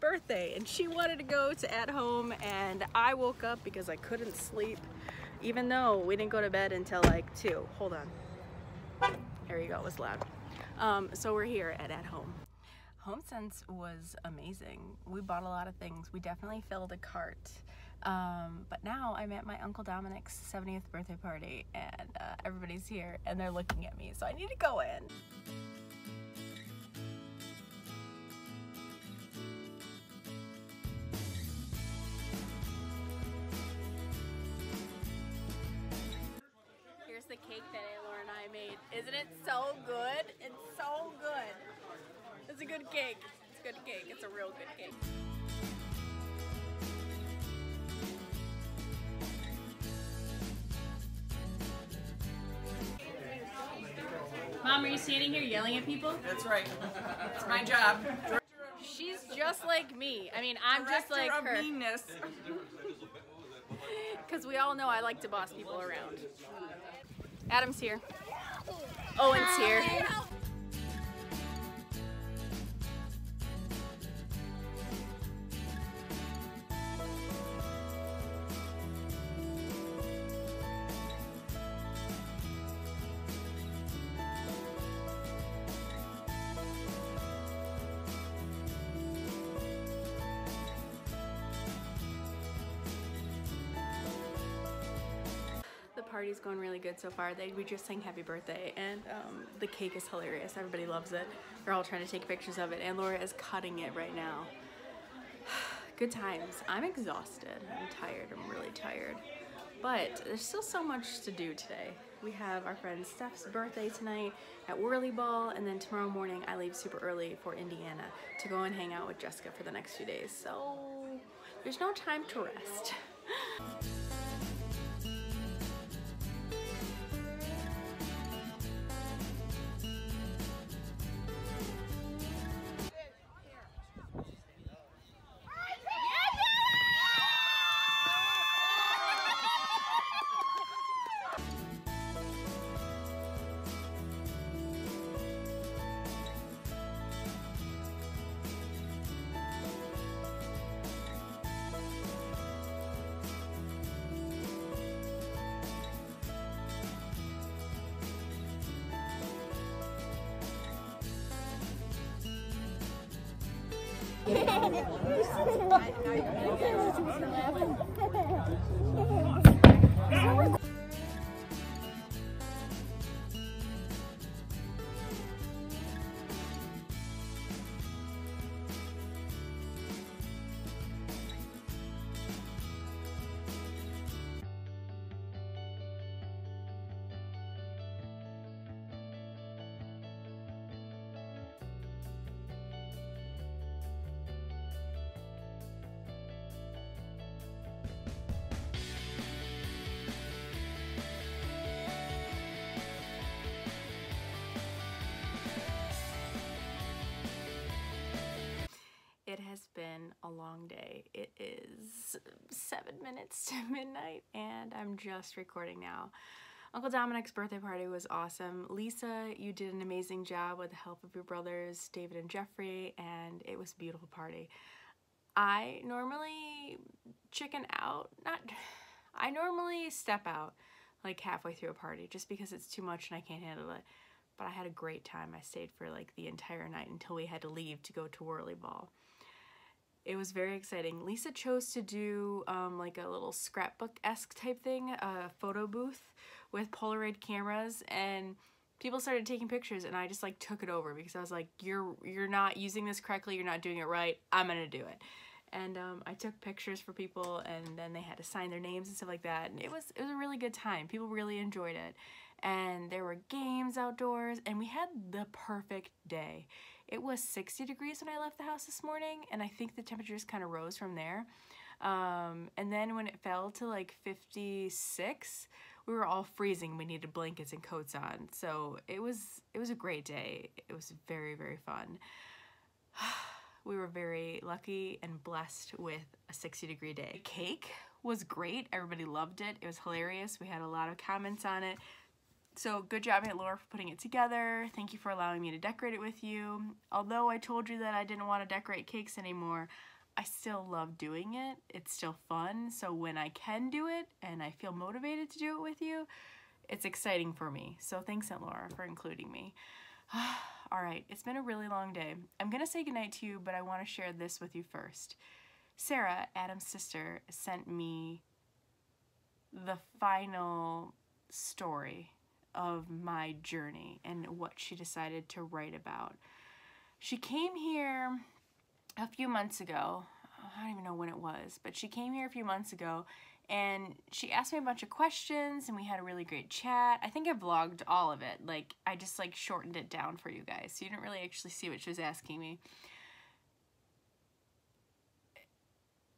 birthday, and she wanted to go to At Home, and I woke up because I couldn't sleep, even though we didn't go to bed until like 2. Hold on. There you go, it was loud. So we're here at Home. HomeSense was amazing. We bought a lot of things. We definitely filled a cart. But now I'm at my Uncle Dominic's 70th birthday party, and everybody's here and they're looking at me, so I need to go in. Here's the cake that Laura and I made. Isn't it so good? It's so good. It's a good cake. It's a good cake. It's a real good cake. Mom, are you standing here yelling at people? That's right. It's my job. She's just like me. I mean, I'm just like her. Director of meanness. Because we all know I like to boss people around. Adam's here. Owen's here. The party's going really good so far. We just sang happy birthday, and the cake is hilarious. Everybody loves it. They're all trying to take pictures of it, and Laura is cutting it right now. Good times. I'm exhausted. I'm tired. I'm really tired. But there's still so much to do today. We have our friend Steph's birthday tonight at Whirly Ball, and then tomorrow morning I leave super early for Indiana to go and hang out with Jessica for the next few days. So there's no time to rest. It has been a long day. It is 7 minutes to midnight and I'm just recording now. Uncle Dominic's birthday party was awesome. Lisa, you did an amazing job with the help of your brothers, David and Jeffrey, and it was a beautiful party. I normally chicken out, I normally step out like halfway through a party just because it's too much and I can't handle it. But I had a great time. I stayed for like the entire night until we had to leave to go to Whirly Ball. It was very exciting. Lisa chose to do like a little scrapbook-esque type thing, a photo booth with Polaroid cameras, and people started taking pictures and I just like took it over because I was like, you're not using this correctly, you're not doing it right, I'm gonna do it. And I took pictures for people and then they had to sign their names and stuff like that, and it was a really good time. People really enjoyed it. And there were games outdoors and we had the perfect day. It was 60 degrees when I left the house this morning, and I think the temperatures kind of rose from there. And then when it fell to like 56, we were all freezing. We needed blankets and coats on. So it was a great day. It was very, very fun. We were very lucky and blessed with a 60-degree day. The cake was great. Everybody loved it. It was hilarious. We had a lot of comments on it. So good job, Aunt Laura, for putting it together. Thank you for allowing me to decorate it with you. Although I told you that I didn't want to decorate cakes anymore, I still love doing it. It's still fun. So when I can do it and I feel motivated to do it with you, it's exciting for me. So thanks, Aunt Laura, for including me. All right, it's been a really long day. I'm going to say goodnight to you, but I want to share this with you first. Sarah, Adam's sister, sent me the final story of my journey and what she decided to write about. She came here a few months ago. I don't even know when it was, but she came here a few months ago and she asked me a bunch of questions and we had a really great chat. I think I vlogged all of it. Like, I just like shortened it down for you guys, so you didn't really actually see what she was asking me.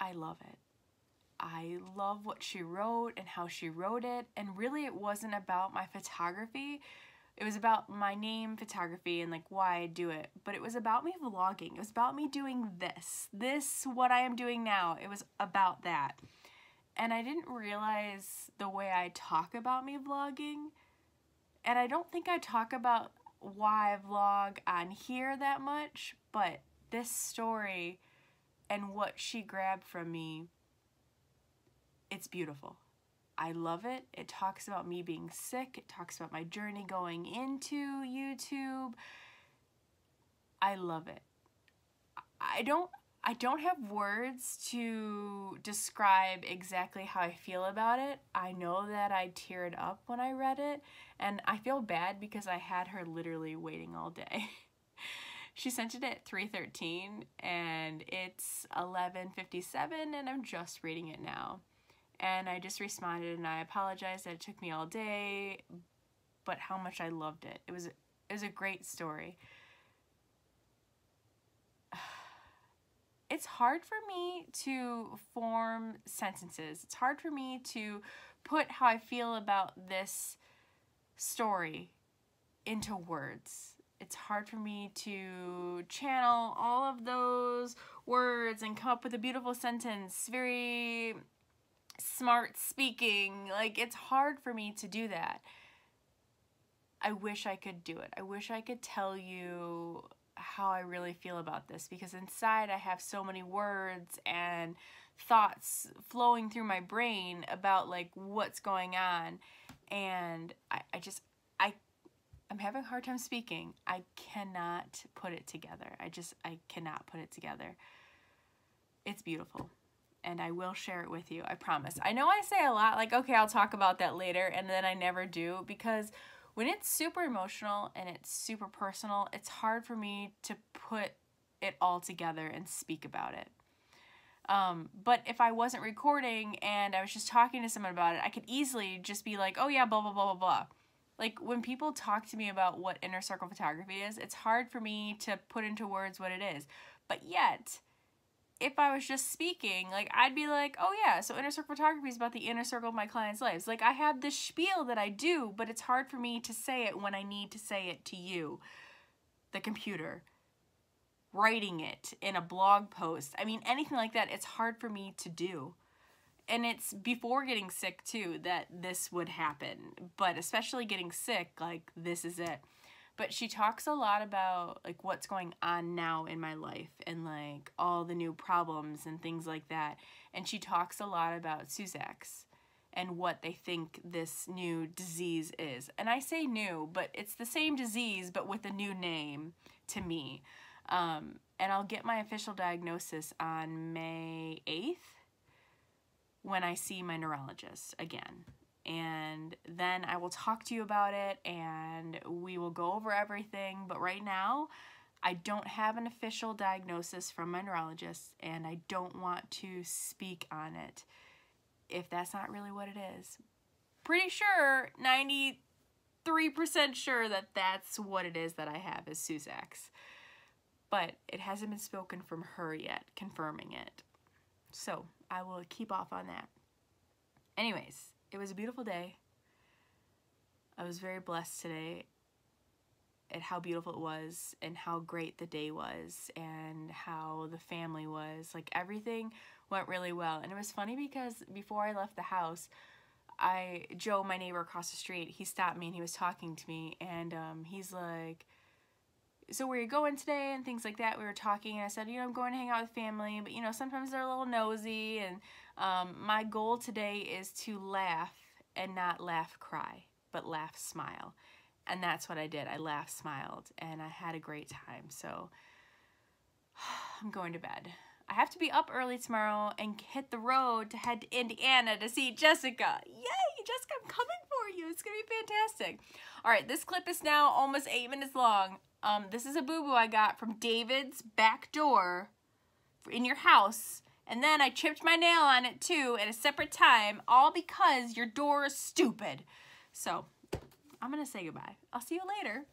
I love it. I love what she wrote and how she wrote it, and really it wasn't about my photography. It was about my name, photography, and like why I do it, but it was about me vlogging. It was about me doing this, what I am doing now. It was about that. And I didn't realize the way I talk about me vlogging, and I don't think I talk about why I vlog on here that much, but this story and what she grabbed from me, it's beautiful. I love it. It talks about me being sick. It talks about my journey going into YouTube. I love it. I don't have words to describe exactly how I feel about it. I know that I teared up when I read it, and I feel bad because I had her literally waiting all day. She sent it at 3:13 and it's 11:57 and I'm just reading it now. And I just responded and I apologized that it took me all day, but how much I loved it. It was a great story. It's hard for me to form sentences. It's hard for me to put how I feel about this story into words. It's hard for me to channel all of those words and come up with a beautiful sentence, very smart speaking. Like, it's hard for me to do that. I wish I could do it. I wish I could tell you how I really feel about this, because inside I have so many words and thoughts flowing through my brain about like what's going on, and I'm having a hard time speaking. I cannot put it together. I cannot put it together. It's beautiful. And I will share it with you, I promise. I know I say a lot, like, okay, I'll talk about that later, and then I never do, because when it's super emotional and it's super personal, it's hard for me to put it all together and speak about it. But if I wasn't recording and I was just talking to someone about it, I could easily just be like, oh yeah, blah, blah, blah, blah, blah. Like, when people talk to me about what inner circle photography is, it's hard for me to put into words what it is. But yet, if I was just speaking, like, I'd be like, oh yeah, so inner circle photography is about the inner circle of my clients' lives. Like, I have this spiel that I do, but it's hard for me to say it when I need to say it to you, the computer, writing it in a blog post. I mean, anything like that, it's hard for me to do. And it's before getting sick too that this would happen, but especially getting sick, like, this is it. But she talks a lot about like what's going on now in my life and like all the new problems and things like that. And she talks a lot about Suzak's and what they think this new disease is. And I say new, but it's the same disease but with a new name to me. And I'll get my official diagnosis on May 8th when I see my neurologist again. And then I will talk to you about it and we will go over everything. But right now, I don't have an official diagnosis from my neurologist and I don't want to speak on it if that's not really what it is. Pretty sure, 93% sure that that's what it is that I have is Suzak's. But it hasn't been spoken from her yet, confirming it. So I will keep off on that. Anyways. It was a beautiful day. I was very blessed today at how beautiful it was and how great the day was and how the family was. Like, everything went really well. And it was funny because before I left the house, Joe, my neighbor across the street, he stopped me and he was talking to me and he's like, so where are you going today and things like that. We were talking and I said, you know, I'm going to hang out with family, but you know, sometimes they're a little nosy, and my goal today is to laugh and not laugh cry, but laugh smile. And that's what I did. I laughed, smiled, and I had a great time. So I'm going to bed. I have to be up early tomorrow and hit the road to head to Indiana to see Jessica. Yay, Jessica, I'm coming for you. It's going to be fantastic. All right, this clip is now almost 8 minutes long. This is a boo-boo I got from David's back door in your house. And then I chipped my nail on it too at a separate time, all because your door is stupid. So I'm going to say goodbye. I'll see you later.